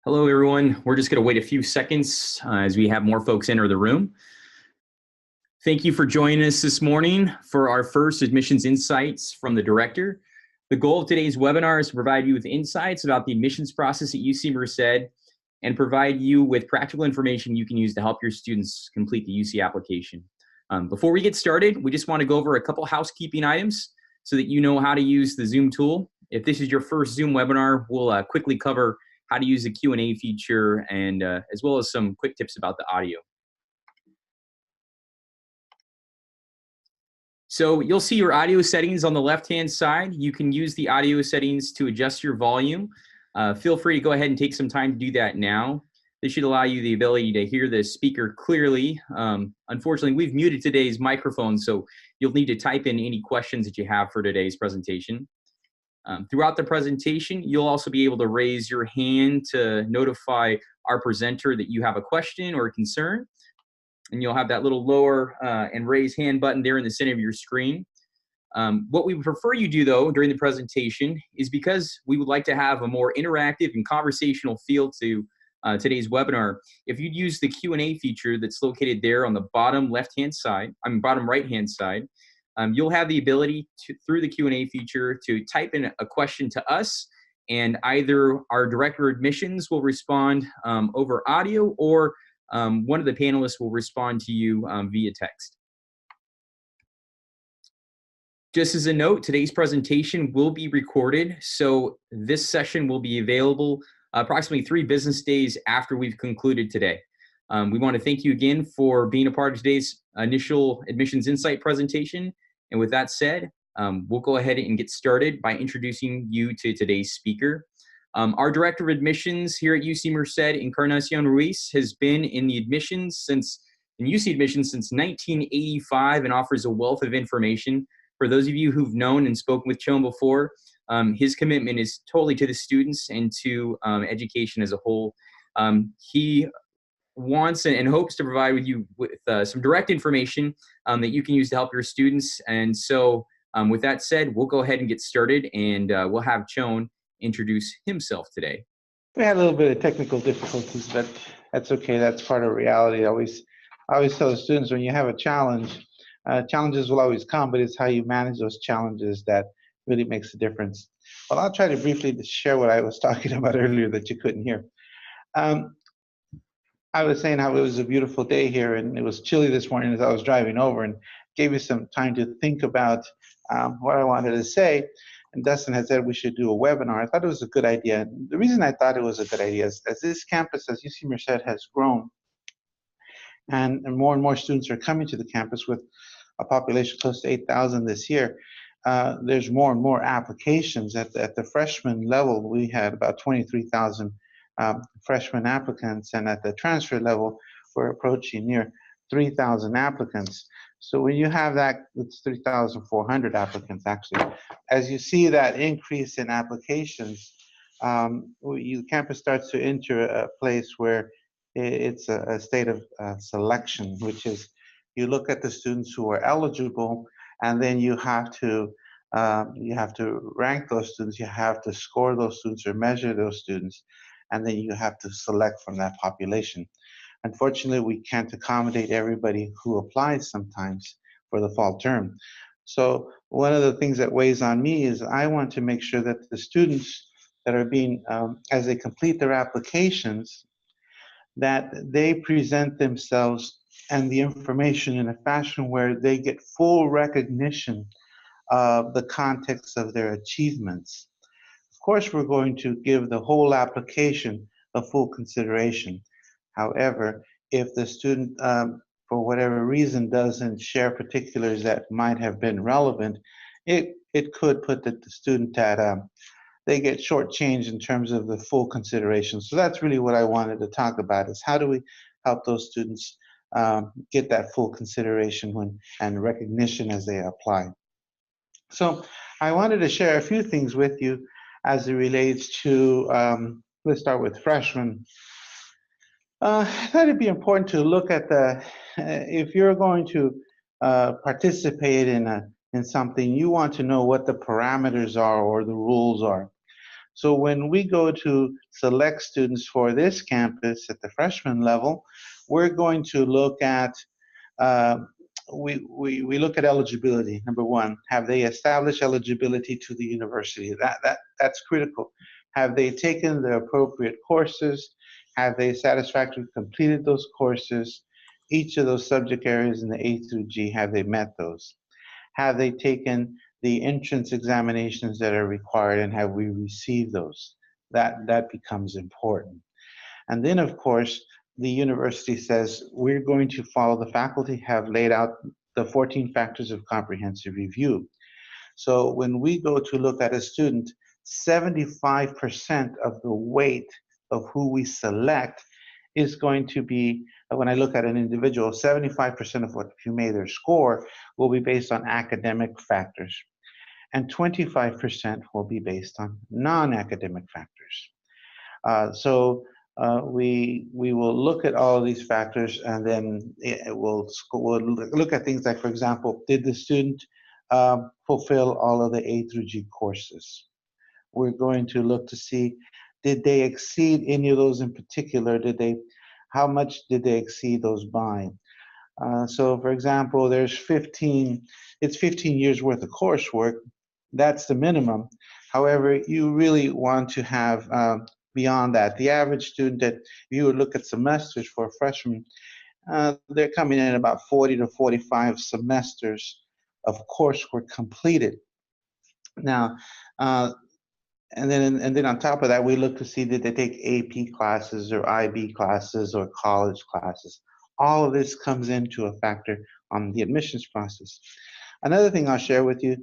Hello, everyone. We're just going to wait a few seconds as we have more folks enter the room. Thank you for joining us this morning for our first Admissions Insights from the Director. The goal of today's webinar is to provide you with insights about the admissions process at UC Merced and provide you with practical information you can use to help your students complete the UC application. Before we get started, we just want to go over a couple housekeeping items so that you know how to use the Zoom tool. If this is your first Zoom webinar, we'll quickly cover how to use the Q&A feature and as well as some quick tips about the audio. So you'll see your audio settings on the left-hand side. You can use the audio settings to adjust your volume. Feel free to go ahead and take some time to do that now. This should allow you the ability to hear the speaker clearly. Unfortunately, we've muted today's microphone, so you'll need to type in any questions that you have for today's presentation. Throughout the presentation, you'll also be able to raise your hand to notify our presenter that you have a question or a concern. And you'll have that little lower and raise hand button there in the center of your screen. What we would prefer you do, though, during the presentation is because we would like to have a more interactive and conversational feel to today's webinar. If you'd use the Q&A feature that's located there on the bottom left-hand side, bottom right-hand side, you'll have the ability to, through the Q&A feature, to type in a question to us, and either our Director of Admissions will respond over audio, or one of the panelists will respond to you via text. Just as a note, today's presentation will be recorded, so this session will be available approximately 3 business days after we've concluded today. We want to thank you again for being a part of today's initial Admissions Insight presentation. And with that said, we'll go ahead and get started by introducing you to today's speaker. Our Director of Admissions here at UC Merced, Encarnacion Ruiz, has been in UC admissions since 1985 and offers a wealth of information. For those of you who've known and spoken with Chon before, his commitment is totally to the students and to education as a whole. He wants and hopes to provide you with some direct information that you can use to help your students. And so with that said, we'll go ahead and get started, and we'll have Chon introduce himself today. We had a little bit of technical difficulties, but that's okay. That's part of reality. I always tell the students, when you have a challenge, challenges will always come, but it's how you manage those challenges that really makes a difference. Well, I'll try to briefly share what I was talking about earlier that you couldn't hear. I was saying how it was a beautiful day here, and it was chilly this morning as I was driving over, and gave me some time to think about what I wanted to say. And Dustin had said we should do a webinar. I thought it was a good idea. And the reason I thought it was a good idea is as this campus, as UC Merced, has grown, and more students are coming to the campus with a population close to 8,000 this year. There's more and more applications. At the freshman level, we had about 23,000 freshman applicants, and at the transfer level, we're approaching near 3,000 applicants. So when you have that, it's 3,400 applicants actually. As you see that increase in applications, campus starts to enter a place where it's a state of selection, which is you look at the students who are eligible, and then you have to rank those students, you have to score those students or measure those students, and then you have to select from that population. Unfortunately, we can't accommodate everybody who applies sometimes for the fall term. So one of the things that weighs on me is I want to make sure that the students that are being, as they complete their applications, that they present themselves and the information in a fashion where they get full recognition of the context of their achievements. Of course, we're going to give the whole application a full consideration. However, if the student, for whatever reason, doesn't share particulars that might have been relevant, it could put the student at, they get shortchanged in terms of the full consideration. So that's really what I wanted to talk about, is how do we help those students get that full consideration and recognition as they apply. So I wanted to share a few things with you as it relates to, let's start with freshmen. I thought it'd be important to look at if you're going to participate in something, you want to know what the parameters are or the rules are. So when we go to select students for this campus at the freshman level, we're going to look at uh, we look at eligibility. Number one, have they established eligibility to the university? That's critical. Have they taken the appropriate courses? Have they satisfactorily completed those courses? Each of those subject areas in the A through G, have they met those? Have they taken the entrance examinations that are required, and have we received those? That becomes important. And then, of course, the university says we're going to follow, the faculty have laid out the 14 factors of comprehensive review. So when we go to look at a student, 75% of the weight of who we select is going to be, when I look at an individual, 75% of what you may their score will be based on academic factors, and 25% will be based on non-academic factors. So we will look at all of these factors, and then we'll look at things like, for example, did the student fulfill all of the A through G courses? We're going to look to see, did they exceed any of those in particular? How much did they exceed those by? So for example, it's 15 years worth of coursework. That's the minimum. However, you really want to have beyond that. The average student, that you would look at semesters for a freshman, they're coming in about 40 to 45 semesters of coursework completed. Now, and then on top of that, we look to see, did they take AP classes or IB classes or college classes? All of this comes into a factor on the admissions process. Another thing I'll share with you,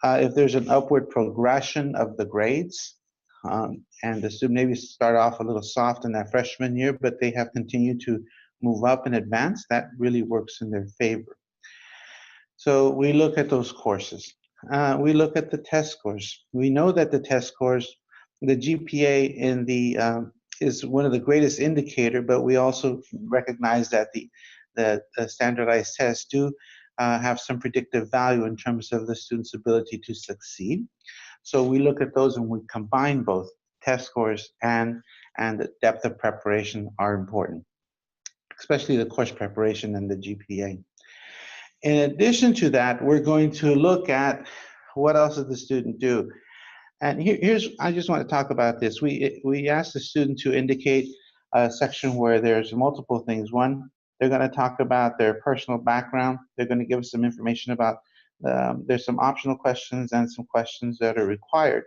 if there's an upward progression of the grades, and the student maybe start off a little soft in that freshman year, but they have continued to move up and advance, that really works in their favor. So we look at those courses. We look at the test scores. We know that the test scores, the GPA in the is one of the greatest indicator, but we also recognize that the standardized tests do have some predictive value in terms of the student's ability to succeed. So we look at those and we combine both. Test scores and the depth of preparation are important, especially the course preparation and the GPA. In addition to that, we're going to look at what else did the student do. And I just want to talk about this. We asked the student to indicate a section where there's multiple things. One, they're going to talk about their personal background. They're going to give us some information about, there's some optional questions and some questions that are required.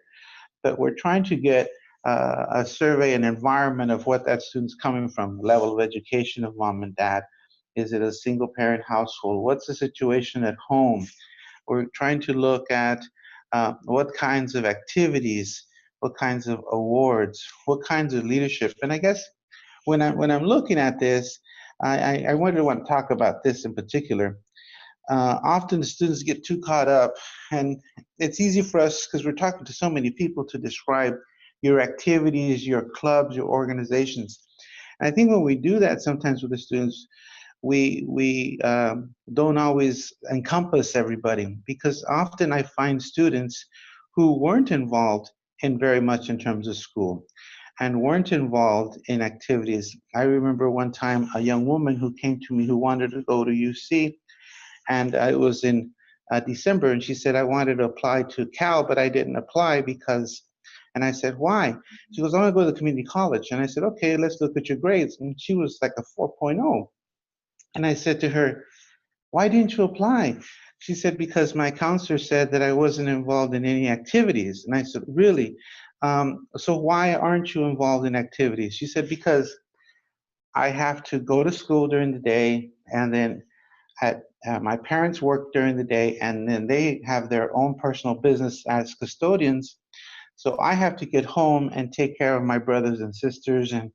But we're trying to get a survey, an environment of what that student's coming from, level of education of mom and dad. Is it a single parent household? What's the situation at home? We're trying to look at what kinds of activities, what kinds of awards, what kinds of leadership. And I guess when I'm looking at this, I want to talk about this in particular. Often the students get too caught up, and it's easy for us because we're talking to so many people to describe your activities, your clubs, your organizations. And I think when we do that sometimes with the students, we don't always encompass everybody, because often I find students who weren't involved in very much in terms of school and weren't involved in activities. I remember one time a young woman who came to me who wanted to go to UC, and it was in December, and she said, I wanted to apply to Cal, but I didn't apply because, and I said, why? She goes, I want to go to the community college. And I said, okay, let's look at your grades. And she was like a 4.0. And I said to her, why didn't you apply? She said, because my counselor said that I wasn't involved in any activities. And I said, really? So why aren't you involved in activities? She said, because I have to go to school during the day, and then my parents work during the day, and then they have their own personal business as custodians. So I have to get home and take care of my brothers and sisters and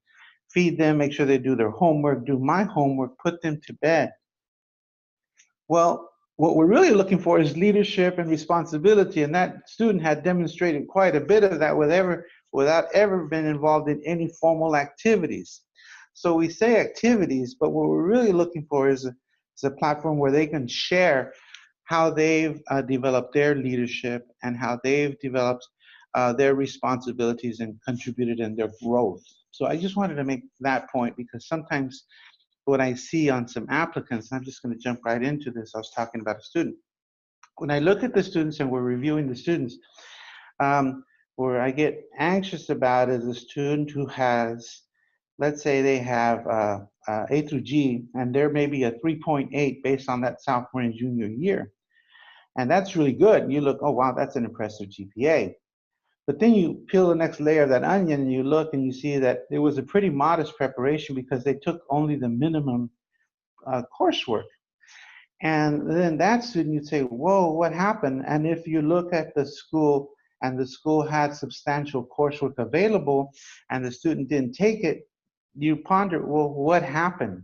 feed them, make sure they do their homework, do my homework, put them to bed. Well, what we're really looking for is leadership and responsibility, and that student had demonstrated quite a bit of that without ever been involved in any formal activities. So we say activities, but what we're really looking for is a platform where they can share how they've developed their leadership and how they've developed their responsibilities and contributed in their growth. So I just wanted to make that point, because sometimes what I see on some applicants, and I'm just going to jump right into this. I was talking about a student. When I look at the students and we're reviewing the students, where I get anxious about is a student who has, let's say they have A through G, and they're maybe a 3.8 based on that sophomore and junior year. And that's really good. And you look, oh, wow, that's an impressive GPA. But then you peel the next layer of that onion and you look and you see that it was a pretty modest preparation because they took only the minimum coursework. And then that student, you'd say, whoa, what happened? And if you look at the school and the school had substantial coursework available and the student didn't take it, you ponder, well, what happened?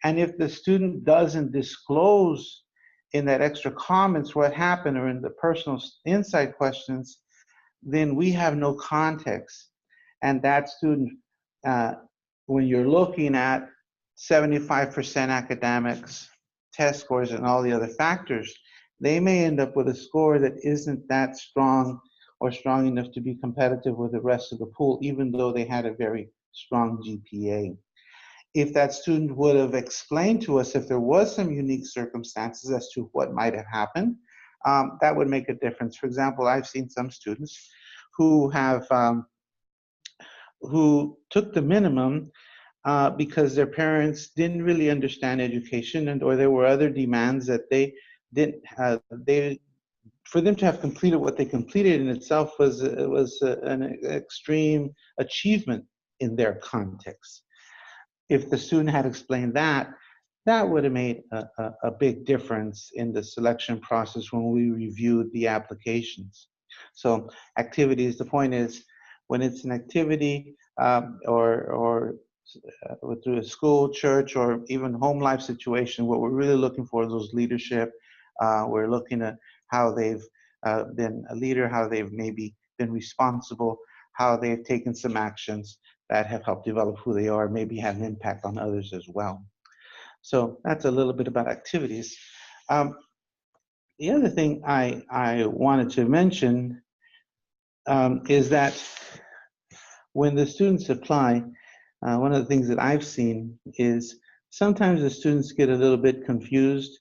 And if the student doesn't disclose in that extra comments what happened or in the personal insight questions, then we have no context. And that student, when you're looking at 75% academics, test scores, and all the other factors, they may end up with a score that isn't that strong or strong enough to be competitive with the rest of the pool, even though they had a very strong GPA. If that student would have explained to us if there was some unique circumstances as to what might have happened, that would make a difference. For example, I've seen some students who have who took the minimum because their parents didn't really understand education, and or there were other demands that they didn't for them to have completed what they completed in itself was an extreme achievement in their context. If the student had explained that, that would have made a big difference in the selection process when we reviewed the applications. So activities, the point is, when it's an activity or through a school, church, or even home life situation, what we're really looking for is those leadership. We're looking at how they've been a leader, how they've maybe been responsible, how they've taken some actions that have helped develop who they are, maybe had an impact on others as well. So that's a little bit about activities. The other thing I wanted to mention is that when the students apply, one of the things that I've seen is sometimes the students get a little bit confused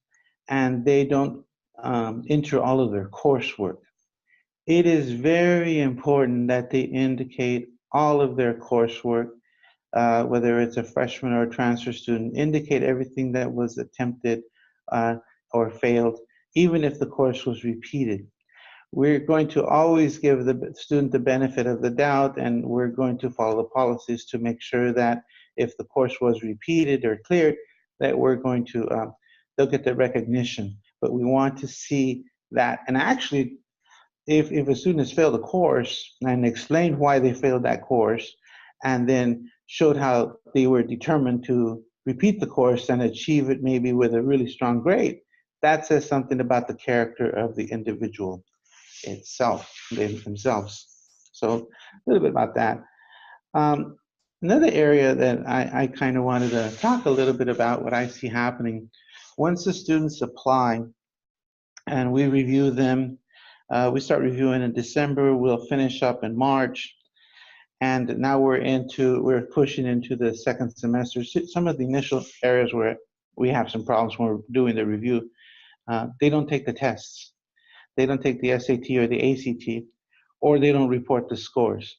and they don't enter all of their coursework. It is very important that they indicate all of their coursework, whether it's a freshman or a transfer student, indicate everything that was attempted or failed, even if the course was repeated. We're going to always give the student the benefit of the doubt, and we're going to follow the policies to make sure that if the course was repeated or cleared, that we're going to, they'll get the recognition. But we want to see that. And actually, if a student has failed a course and explained why they failed that course, and then showed how they were determined to repeat the course and achieve it maybe with a really strong grade, that says something about the character of the individual itself, themselves. So a little bit about that. Another area that I kind of wanted to talk a little bit about what I see happening once the students apply and we review them. We start reviewing in December, we'll finish up in March. And now we're pushing into the second semester. Some of the initial areas where we have some problems when we're doing the review, they don't take the tests. They don't take the SAT or the ACT, or they don't report the scores.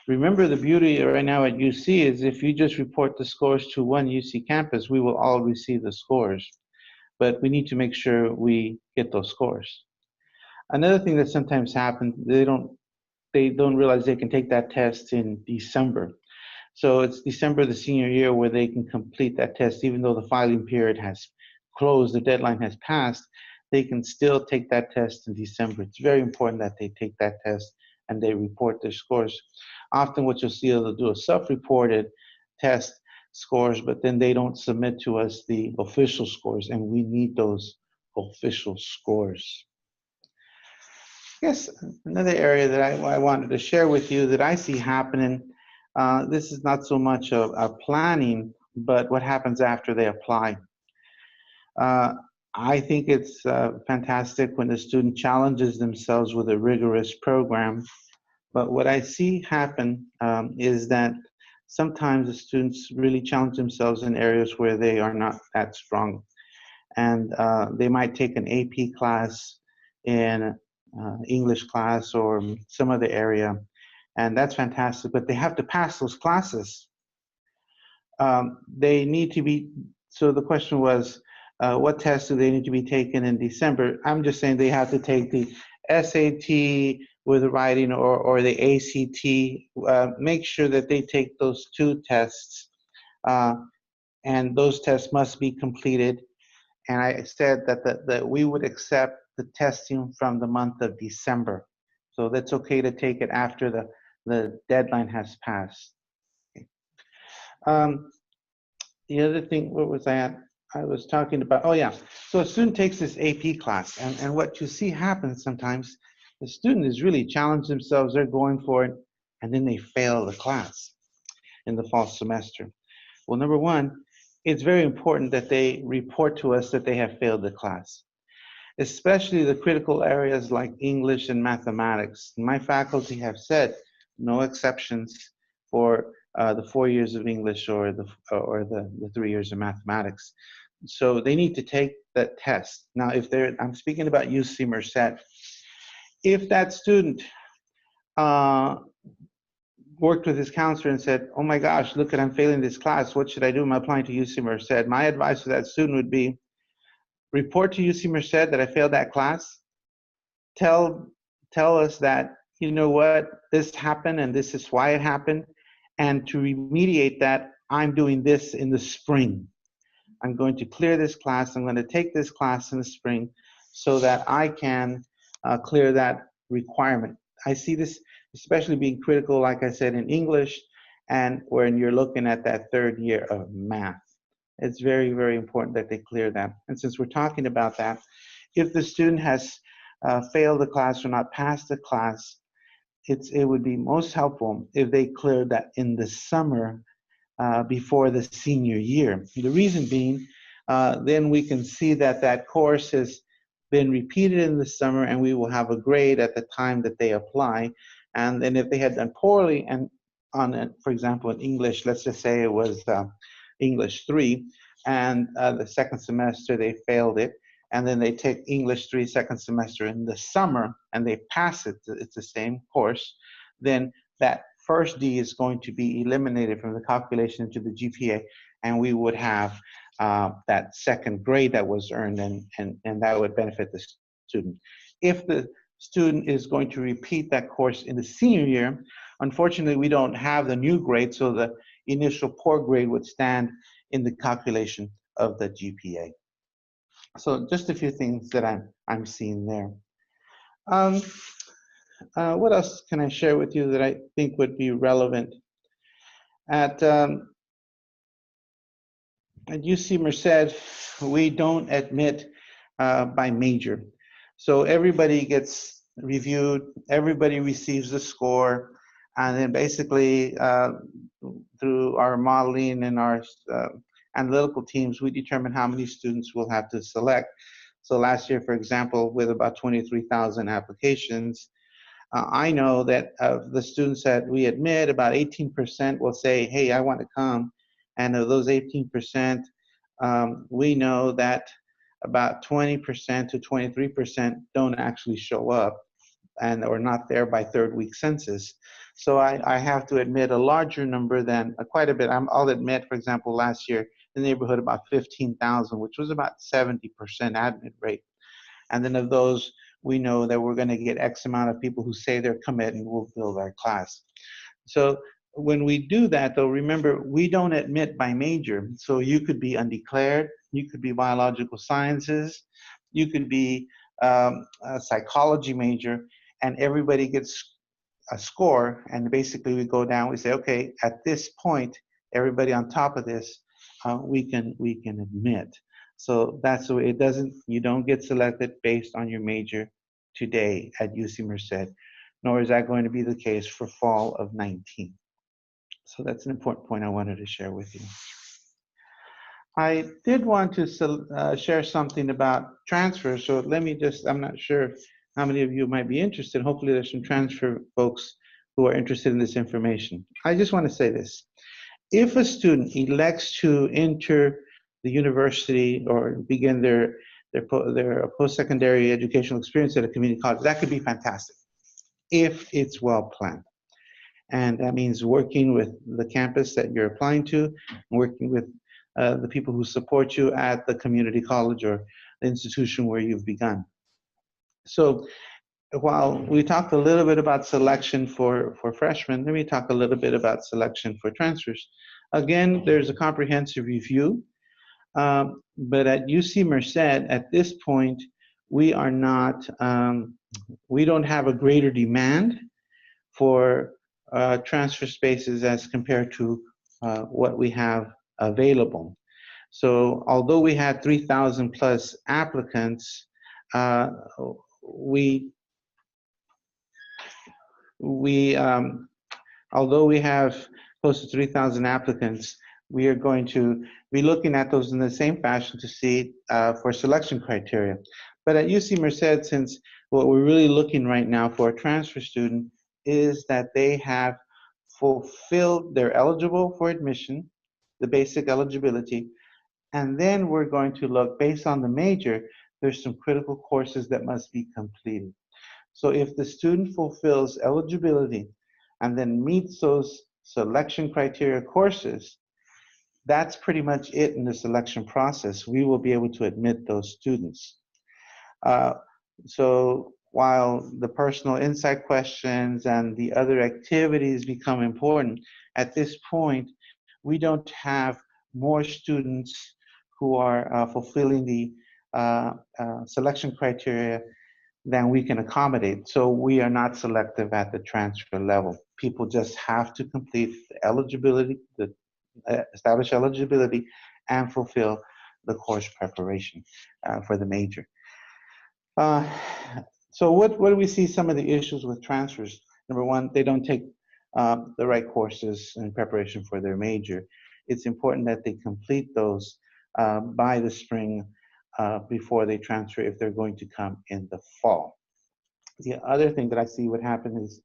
Remember, the beauty right now at UC is if you just report the scores to one UC campus, we will all receive the scores. But we need to make sure we get those scores. Another thing that sometimes happens, they don't realize they can take that test in December. So it's December the senior year where they can complete that test, even though the filing period has closed, the deadline has passed, they can still take that test in December. It's very important that they take that test and they report their scores. Often what you'll see is they'll do a self-reported test scores, but then they don't submit to us the official scores, and we need those official scores. Yes, another area that I wanted to share with you that I see happening, this is not so much a planning, but what happens after they apply. I think it's fantastic when the student challenges themselves with a rigorous program. But what I see happen is that sometimes the students really challenge themselves in areas where they are not that strong. And they might take an AP class in English class or some other area, and that's fantastic, but they have to pass those classes. They need to be, so the question was, what tests do they need to be taken in December? I'm just saying they have to take the SAT with writing or the ACT. Make sure that they take those two tests, and those tests must be completed. And I said that we would accept the testing from the month of December. So that's okay to take it after the deadline has passed. Okay. The other thing, what was I at? I was talking about, oh yeah. So a student takes this AP class, and what you see happen sometimes, the student is really challenged themselves, they're going for it, and then they fail the class in the fall semester. Well, number one, it's very important that they report to us that they have failed the class, especially the critical areas like English and mathematics. My faculty have said no exceptions for the 4 years of English or the 3 years of mathematics. So they need to take that test. Now, if I'm speaking about UC Merced, if that student worked with his counselor and said, oh my gosh, look at, I'm failing this class, what should I do? I'm applying to UC Merced. My advice to that student would be, report to UC Merced that I failed that class. Tell us that, you know what, this happened and this is why it happened. And to remediate that, I'm doing this in the spring. I'm going to clear this class. I'm going to take this class in the spring so that I can clear that requirement. I see this especially being critical, like I said, in English and when you're looking at that third year of math. It's very, very important that they clear that. And since we're talking about that, if the student has failed the class or not passed the class, it would be most helpful if they cleared that in the summer before the senior year. The reason being, then we can see that that course has been repeated in the summer and we will have a grade at the time that they apply. And then if they had done poorly and for example, in English, let's just say it was English 3, and the second semester they failed it, and then they take English 3 second semester in the summer and they pass it, it's the same course, then that first D is going to be eliminated from the calculation into the GPA, and we would have that second grade that was earned, and that would benefit the student. If the student is going to repeat that course in the senior year, unfortunately, we don't have the new grade, so the initial poor grade would stand in the calculation of the GPA. So just a few things that I'm seeing there. What else can I share with you that I think would be relevant? At UC Merced, we don't admit by major. So everybody gets reviewed, everybody receives the score, and then basically through our modeling and our analytical teams, we determine how many students we'll have to select. So last year, for example, with about 23,000 applications, I know that of the students that we admit, about 18% will say, hey, I want to come. And of those 18%, we know that about 20% to 23% don't actually show up and are not there by third week census. So I have to admit a larger number than quite a bit. I'll admit, for example, last year, in the neighborhood about 15,000, which was about 70% admit rate. And then of those, we know that we're going to get X amount of people who say they're committed and will fill their class. So when we do that, though, remember, we don't admit by major. So you could be undeclared, you could be biological sciences, you could be a psychology major, and everybody gets a score. And basically we go down, we say, okay, at this point, everybody on top of this, we can admit. So that's the way it doesn't, you don't get selected based on your major today at UC Merced, nor is that going to be the case for fall of 19. So that's an important point I wanted to share with you. I did want to share something about transfer. So let me just, I'm not sure how many of you might be interested. Hopefully there's some transfer folks who are interested in this information. I just want to say this. If a student elects to enter the university or begin their post-secondary educational experience at a community college, that could be fantastic if it's well planned. And that means working with the campus that you're applying to, working with the people who support you at the community college or the institution where you've begun. So while we talked a little bit about selection for freshmen, let me talk a little bit about selection for transfers. Again, there's a comprehensive review, but at UC Merced, at this point, we are not, we don't have a greater demand for transfer spaces as compared to what we have available. So although we had 3,000 plus applicants, although we have close to 3,000 applicants, we are going to be looking at those in the same fashion to see for selection criteria. But at UC Merced, since what we're really looking right now for a transfer student is that they have fulfilled, they're eligible for admission, the basic eligibility, and then we're going to look based on the major, there's some critical courses that must be completed. So if the student fulfills eligibility and then meets those selection criteria courses, that's pretty much it in the selection process. We will be able to admit those students. So while the personal insight questions and the other activities become important, at this point, we don't have more students who are fulfilling the selection criteria than we can accommodate. So we are not selective at the transfer level. People just have to complete the eligibility, the establish eligibility, and fulfill the course preparation for the major. So what do we see some of the issues with transfers? Number one, they don't take the right courses in preparation for their major. It's important that they complete those by the spring before they transfer if they're going to come in the fall. The other thing that I see would happen is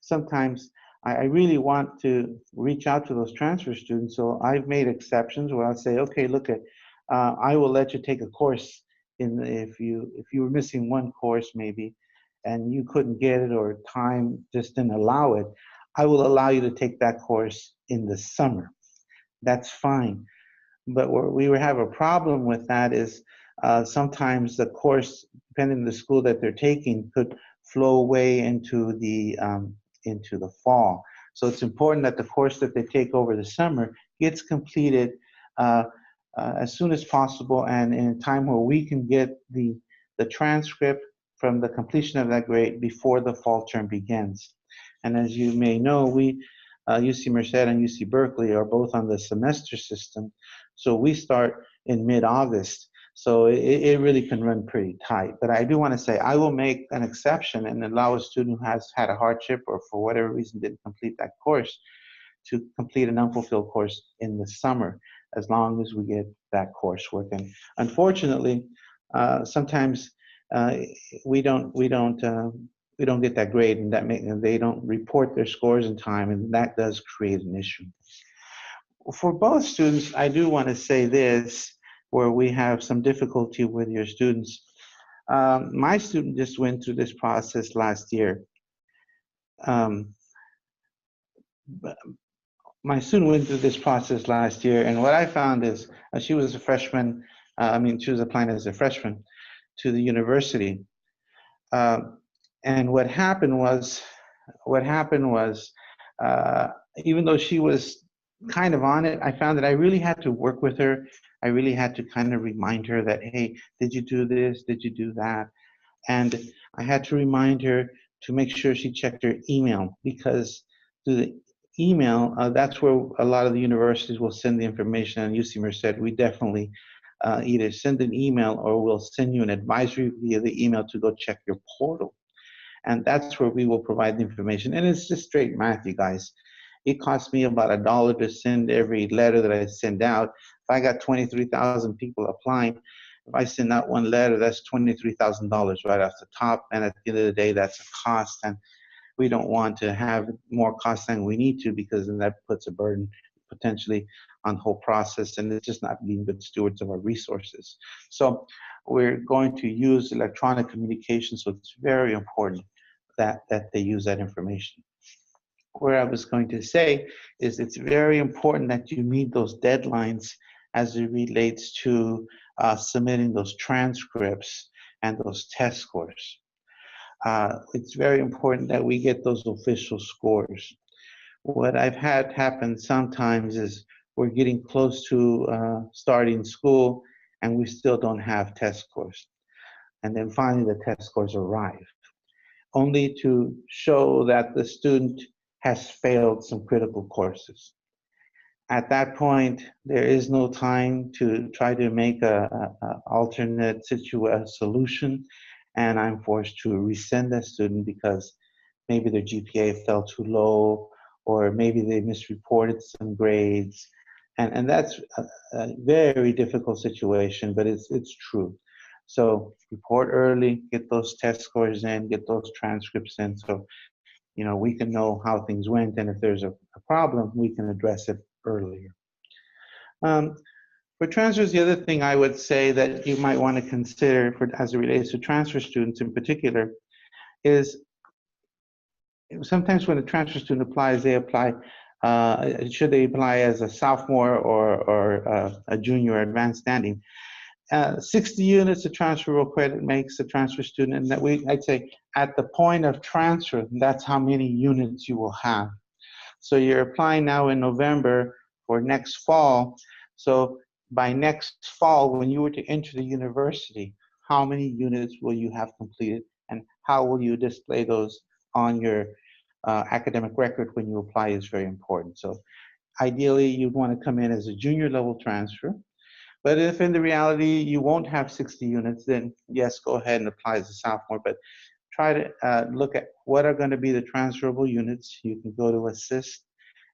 sometimes I really want to reach out to those transfer students, so I've made exceptions where I'll say, okay, look at, I will let you take a course if you were missing one course maybe and you couldn't get it or time just didn't allow it, I will allow you to take that course in the summer. That's fine. But where we have a problem with that is sometimes the course, depending on the school that they're taking, could flow way into the fall. So it's important that the course that they take over the summer gets completed as soon as possible and in a time where we can get the transcript from the completion of that grade before the fall term begins. And as you may know, we UC Merced and UC Berkeley are both on the semester system. So we start in mid-August. So it really can run pretty tight. But I do want to say I will make an exception and allow a student who has had a hardship or for whatever reason didn't complete that course to complete an unfulfilled course in the summer, as long as we get that coursework. And unfortunately, sometimes we don't get that grade, and they don't report their scores in time, and that does create an issue. For both students, I do want to say this, where we have some difficulty with your students. My student just went through this process last year. My student went through this process last year, and what I found is she was a freshman. She was applying as a freshman to the university. And what happened was, even though she was kind of on it, I found that I really had to work with her. I really had to kind of remind her that, hey, did you do this? Did you do that? And I had to remind her to make sure she checked her email, because through the email, that's where a lot of the universities will send the information. And UC Merced, we definitely either send an email or we'll send you an advisory via the email to go check your portal. And that's where we will provide the information. And it's just straight math, you guys. It costs me about $1 to send every letter that I send out. If I got 23,000 people applying, if I send out one letter, that's $23,000 right off the top. And at the end of the day, that's a cost. And we don't want to have more costs than we need to, because then that puts a burden potentially on the whole process, and it's just not being good stewards of our resources. So we're going to use electronic communication, so it's very important that they use that information. Where I was going to say is it's very important that you meet those deadlines as it relates to submitting those transcripts and those test scores. It's very important that we get those official scores. What I've had happen sometimes is we're getting close to starting school and we still don't have test scores. And then finally the test scores arrive, only to show that the student has failed some critical courses. At that point, there is no time to try to make a alternate solution, and I'm forced to resend that student because maybe their GPA fell too low, or maybe they misreported some grades. And that's a very difficult situation, but it's true. So report early, get those test scores in, get those transcripts in, so we can know how things went, and if there's a problem, we can address it earlier. For transfers, the other thing I would say that you might want to consider as it relates to transfer students in particular is sometimes when a transfer student applies, they apply, should they apply as a sophomore or a junior or advanced standing. 60 units of transferable credit makes a transfer student, and that I'd say at the point of transfer, that's how many units you will have. So you're applying now in November for next fall. So by next fall, when you were to enter the university, how many units will you have completed, and how will you display those on your academic record when you apply is very important. So ideally, you'd want to come in as a junior level transfer. But if in the reality you won't have 60 units, then yes, go ahead and apply as a sophomore. But try to look at what are going to be the transferable units. You can go to Assist,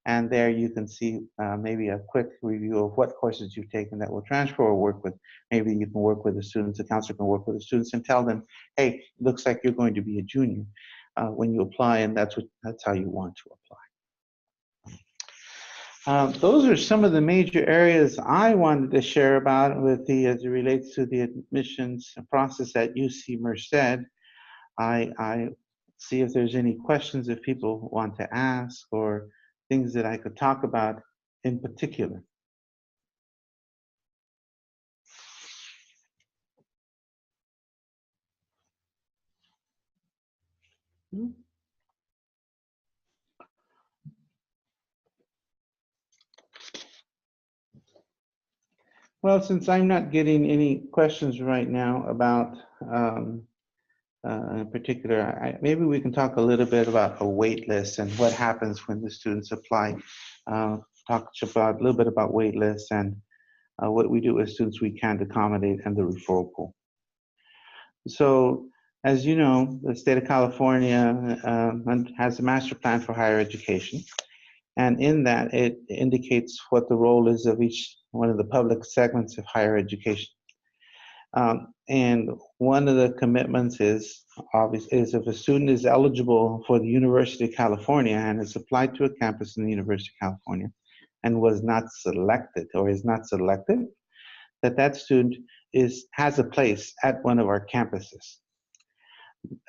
and there you can see maybe a quick review of what courses you've taken that will transfer or work with. Maybe you can work with the students, the counselor can work with the students and tell them, hey, it looks like you're going to be a junior when you apply, and that's how you want to apply. Those are some of the major areas I wanted to share about as it relates to the admissions process at UC Merced. I see if there's any questions if people want to ask, or things that I could talk about in particular. Well, since I'm not getting any questions right now about in particular, maybe we can talk a little bit about a wait list and what happens when the students apply. Talk about a little bit about wait lists and what we do as students we can to accommodate, and the referral pool. So, as you know, the state of California has a master plan for higher education. And in that, it indicates what the role is of each one of the public segments of higher education. And one of the commitments is if a student is eligible for the University of California and has applied to a campus in the University of California and was not selected or is not selected, that student has a place at one of our campuses.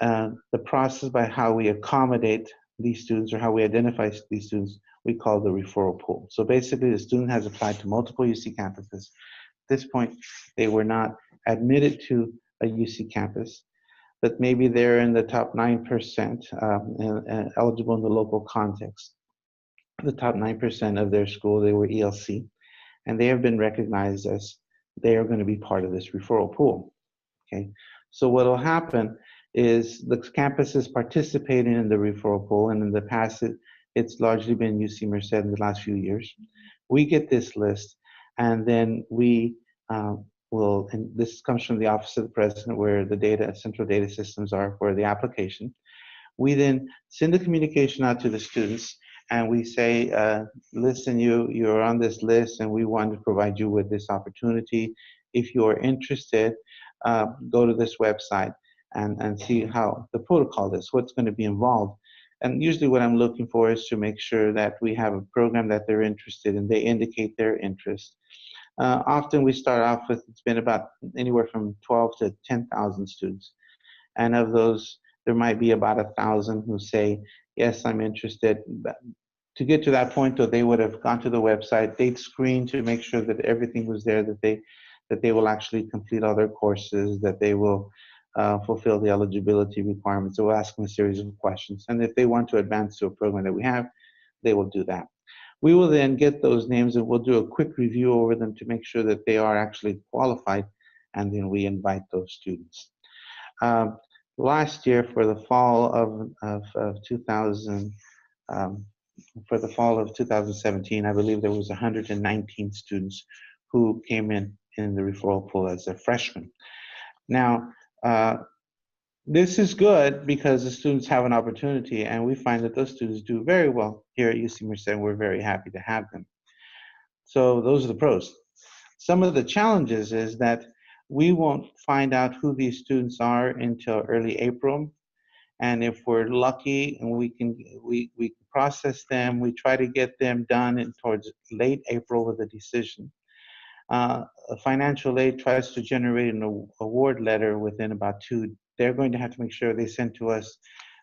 The process by how we accommodate these students, or how we identify these students, we call the referral pool. So basically, the student has applied to multiple UC campuses. At this point, they were not admitted to a UC campus, but maybe they're in the top 9% and eligible in the local context. The top 9% of their school, they were ELC, and they have been recognized as they are going to be part of this referral pool. Okay, so what will happen is the campus is participating in the referral pool, and in the past, it's largely been UC Merced in the last few years. We get this list, and then we will, and this comes from the Office of the President, where the central data systems are for the application. We then send the communication out to the students, and we say, listen, you're on this list, and we want to provide you with this opportunity. If you are interested, go to this website and see how the protocol is, what's going to be involved. And usually what I'm looking for is to make sure that we have a program that they're interested in. They indicate their interest. Often we start off with, it's been about anywhere from 12 to 10,000 students. And of those, there might be about 1,000 who say, yes, I'm interested. But to get to that point, though, they would have gone to the website, they'd screen to make sure that everything was there, that they will actually complete all their courses, that they will fulfill the eligibility requirements. So we'll ask them a series of questions. And if they want to advance to a program that we have, they will do that. We will then get those names and we'll do a quick review over them to make sure that they are actually qualified, and then we invite those students. Last year, for the fall of 2000, for the fall of 2017, I believe there was 119 students who came in the referral pool as a freshman. Now, this is good because the students have an opportunity, and we find that those students do very well here at UC Merced, and we're very happy to have them. So those are the pros. Some of the challenges is that we won't find out who these students are until early April. And if we're lucky and we process them, we try to get them done towards late April with a decision. A financial aid tries to generate an award letter within about 2. They're going to have to make sure they send to us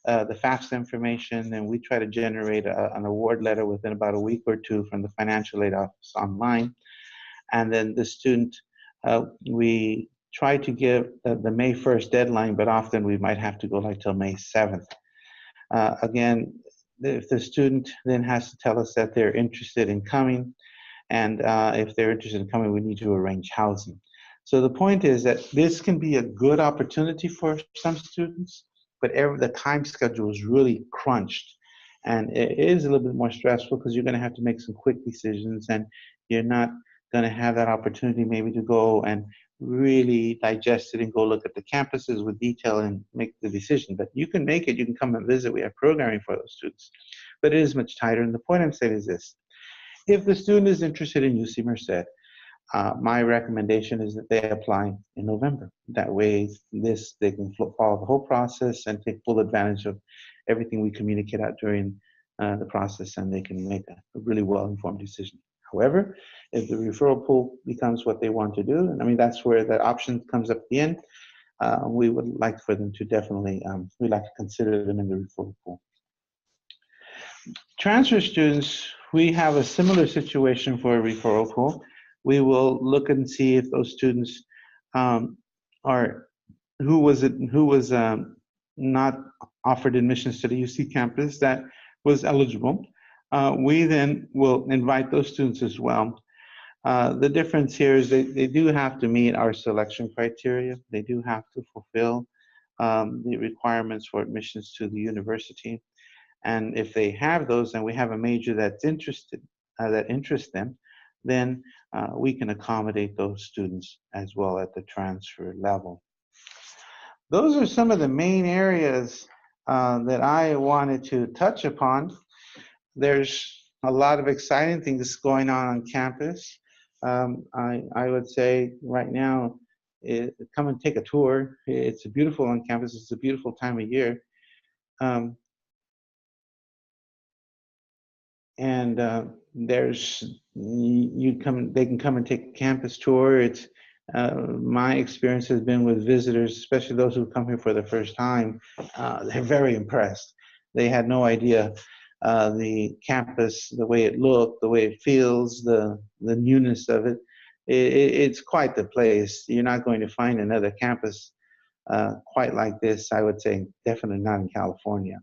the FAFSA information, and we try to generate an award letter within about a week or 2 from the financial aid office online. And then the student, we try to give the May 1st deadline, but often we might have to go like till May 7th. Again, if the student then has to tell us that they're interested in coming, and if they're interested in coming, we need to arrange housing. So the point is that this can be a good opportunity for some students, but the time schedule is really crunched. And it is a little bit more stressful because you're going to have to make some quick decisions, and you're not going to have that opportunity maybe to go and really digest it and go look at the campuses with detail and make the decision. But you can make it, you can come and visit. We have programming for those students, but it is much tighter. And the point I'm saying is this: if the student is interested in UC Merced, my recommendation is that they apply in November. That way, they can follow the whole process and take full advantage of everything we communicate out during the process, and they can make a really well-informed decision. However, if the referral pool becomes what they want to do, and I mean, that's where the option comes up at the end, we would like for them to definitely, we'd like to consider them in the referral pool. Transfer students, we have a similar situation for a referral pool. We will look and see if those students who was not offered admissions to the UC campus that was eligible. We then will invite those students as well. The difference here is they do have to meet our selection criteria. They do have to fulfill the requirements for admissions to the university. And if they have those and we have a major that's interested, that interests them, then we can accommodate those students as well at the transfer level. Those are some of the main areas that I wanted to touch upon. There's a lot of exciting things going on campus. I would say right now, come and take a tour. It's beautiful on campus. It's a beautiful time of year. And they can come and take a campus tour. It's my experience has been with visitors, especially those who come here for the first time. They're very impressed. They had no idea the campus, the way it looked, the way it feels, the newness of it. It's quite the place. You're not going to find another campus quite like this. I would say definitely not in California.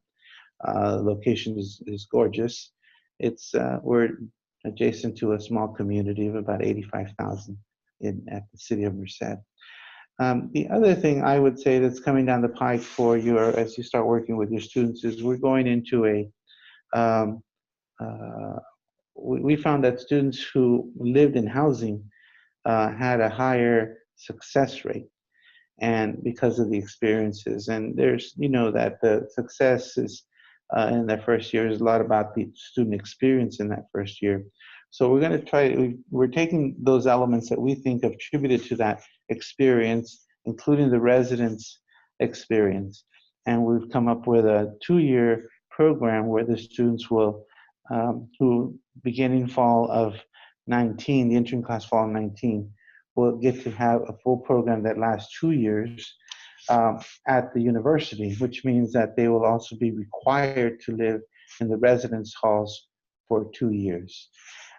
The location is gorgeous. We're adjacent to a small community of about 85,000 at the city of Merced. The other thing I would say that's coming down the pike for you as you start working with your students is we're going into we found that students who lived in housing had a higher success rate, and because of the experiences. And there's, that the success is in their first year is a lot about the student experience in that first year. So we're going to we're taking those elements that we think have attributed to that experience, including the residents' experience, and we've come up with a 2-year program where the students will, who beginning fall of 19, the entering class fall of 19, will get to have a full program that lasts 2 years at the university, which means that they will also be required to live in the residence halls for 2 years.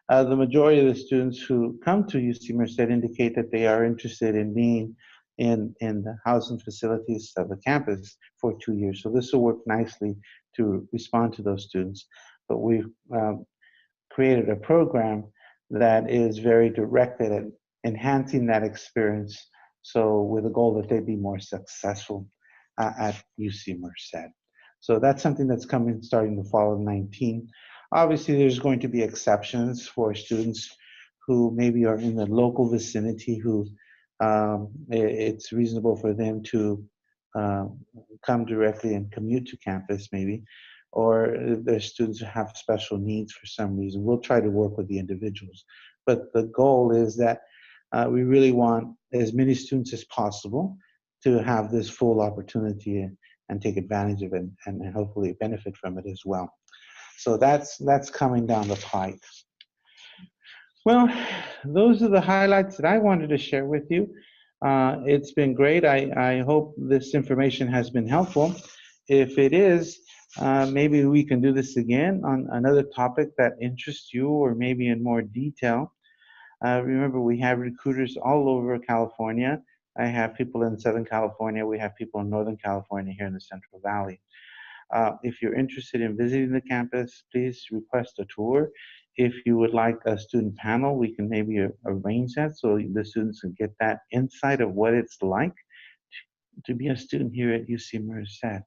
The majority of the students who come to UC Merced indicate that they are interested in being in the housing facilities of the campus for 2 years. So this will work nicely to respond to those students. But we've created a program that is very directed at enhancing that experience, so with the goal that they be more successful at UC Merced. So that's something that's coming starting the fall of 19. Obviously, there's going to be exceptions for students who maybe are in the local vicinity, who it's reasonable for them to come directly and commute to campus maybe, or there's students who have special needs for some reason. We'll try to work with the individuals. But the goal is that we really want as many students as possible to have this full opportunity and take advantage of it and hopefully benefit from it as well. So that's coming down the pike. Well, those are the highlights that I wanted to share with you. It's been great. I hope this information has been helpful. If it is, maybe we can do this again on another topic that interests you, or maybe in more detail. Remember, we have recruiters all over California. I have people in Southern California. We have people in Northern California here in the Central Valley. If you're interested in visiting the campus, please request a tour. If you would like a student panel, we can maybe arrange that so the students can get that insight of what it's like to be a student here at UC Merced.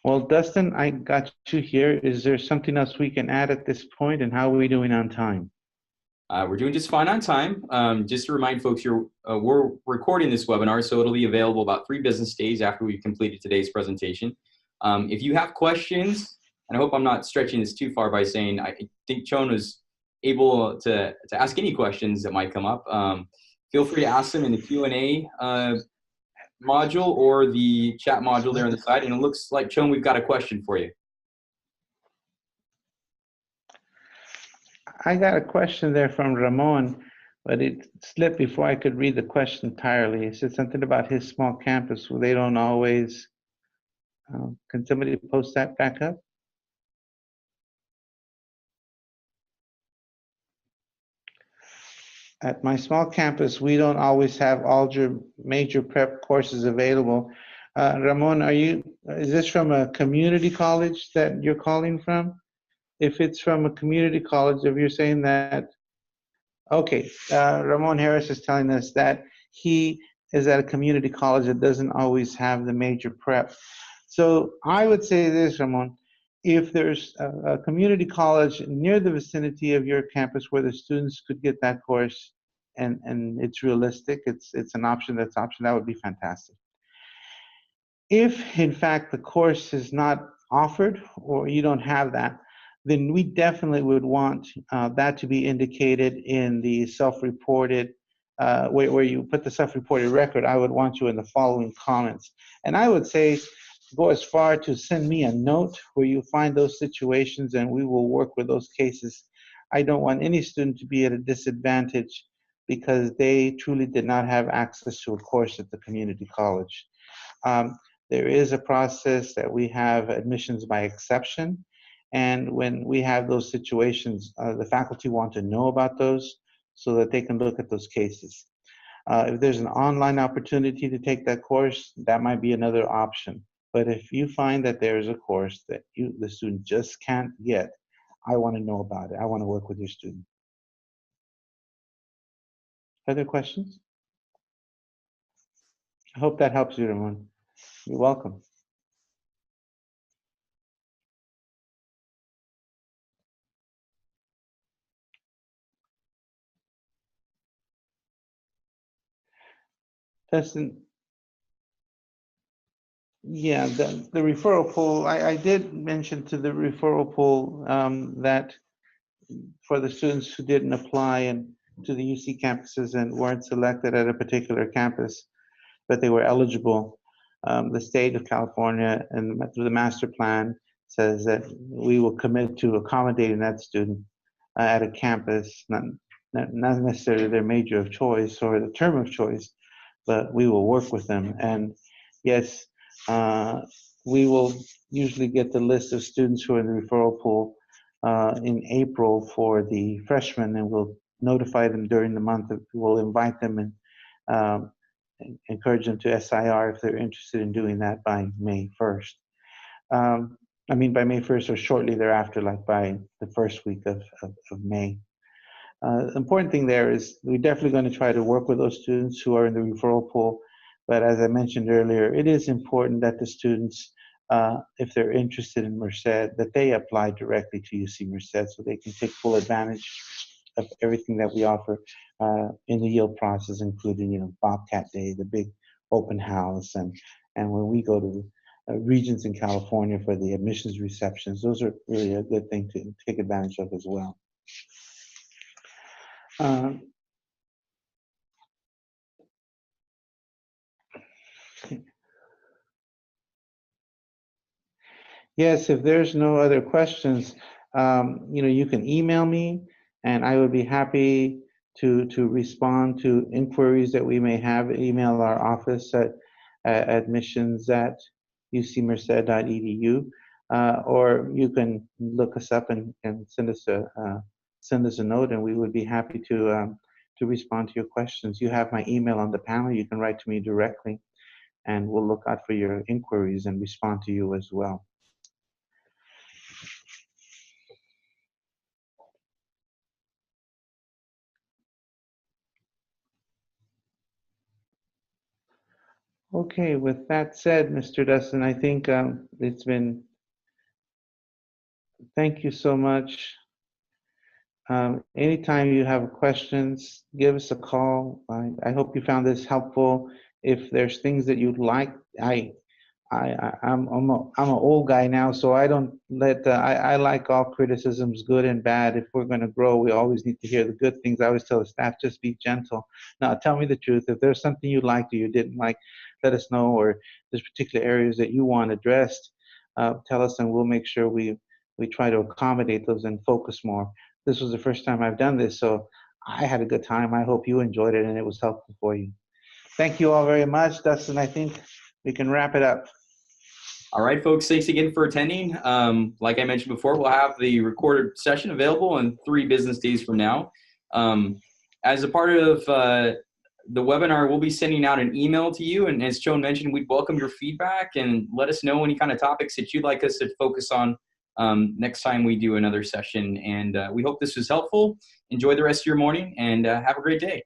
Well, Dustin, I got you here. Is there something else we can add at this point, and how are we doing on time? We're doing just fine on time. Just to remind folks, we're recording this webinar, so it'll be available about 3 business days after we've completed today's presentation. If you have questions, and I hope I'm not stretching this too far by saying I think Chon was able to ask any questions that might come up. Feel free to ask them in the Q&A module or the chat module there on the side. And it looks like, Chon, we've got a question for you. I got a question there from Ramon, but it slipped before I could read the question entirely. He said something about his small campus where they don't always. Can somebody post that back up? At my small campus, we don't always have all your major prep courses available. Ramon, is this from a community college that you're calling from? If it's from a community college, if you're saying that, okay, Ramon Harris is telling us that he is at a community college that doesn't always have the major prep. So I would say this, Ramon, if there's a community college near the vicinity of your campus where the students could get that course and it's realistic, it's an option, that would be fantastic. If in fact the course is not offered or you don't have that, then we definitely would want that to be indicated in the self-reported, where you put the self-reported record. I would want you in the following comments. And I would say, go as far to send me a note where you find those situations and we will work with those cases. I don't want any student to be at a disadvantage because they truly did not have access to a course at the community college. There is a process that we have admissions by exception. And when we have those situations, the faculty want to know about those so that they can look at those cases. If there's an online opportunity to take that course, that might be another option. But if you find that there's a course that the student just can't get, I want to know about it. I want to work with your student. Other questions? I hope that helps you, Ramon. You're welcome. Dustin, yeah, the referral pool, I did mention to the referral pool that for the students who didn't apply and to the UC campuses and weren't selected at a particular campus, but they were eligible, the state of California and through the master plan says that we will commit to accommodating that student at a campus, not necessarily their major of choice or the term of choice, but we will work with them. And yes, we will usually get the list of students who are in the referral pool in April for the freshmen, and we'll notify them during the month. We'll invite them and encourage them to SIR if they're interested in doing that by May 1st. I mean, by May 1st or shortly thereafter, like by the first week of May. The important thing there is we're definitely going to try to work with those students who are in the referral pool. But as I mentioned earlier, it is important that the students, if they're interested in Merced, that they apply directly to UC Merced so they can take full advantage of everything that we offer in the yield process, including, Bobcat Day, the big open house, and when we go to regions in California for the admissions receptions. Those are really a good thing to take advantage of as well. Yes, if there's no other questions, you can email me, and I would be happy to respond to inquiries that we may have. Email our office at admissions@ucmerced.edu, or you can look us up and send us a note, and we would be happy to respond to your questions. You have my email on the panel. You can write to me directly, and we'll look out for your inquiries and respond to you as well. Okay, with that said, Mr. Dustin, I think it's been, thank you so much. Anytime you have questions, give us a call. I hope you found this helpful. If there's things that you'd like, I'm an old guy now, so I don't let I like all criticisms, good and bad. If we're going to grow, we always need to hear the good things. I always tell the staff, just be gentle. Now, tell me the truth. If there's something you liked or you didn't like, let us know. Or there's particular areas that you want addressed, tell us, and we'll make sure we try to accommodate those and focus more. This was the first time I've done this, so I had a good time. I hope you enjoyed it and it was helpful for you. Thank you all very much, Dustin. I think we can wrap it up. All right, folks, thanks again for attending. Like I mentioned before, we'll have the recorded session available in 3 business days from now. As a part of the webinar, we'll be sending out an email to you. And as Joan mentioned, we'd welcome your feedback and let us know any kind of topics that you'd like us to focus on next time we do another session. And we hope this was helpful. Enjoy the rest of your morning and have a great day.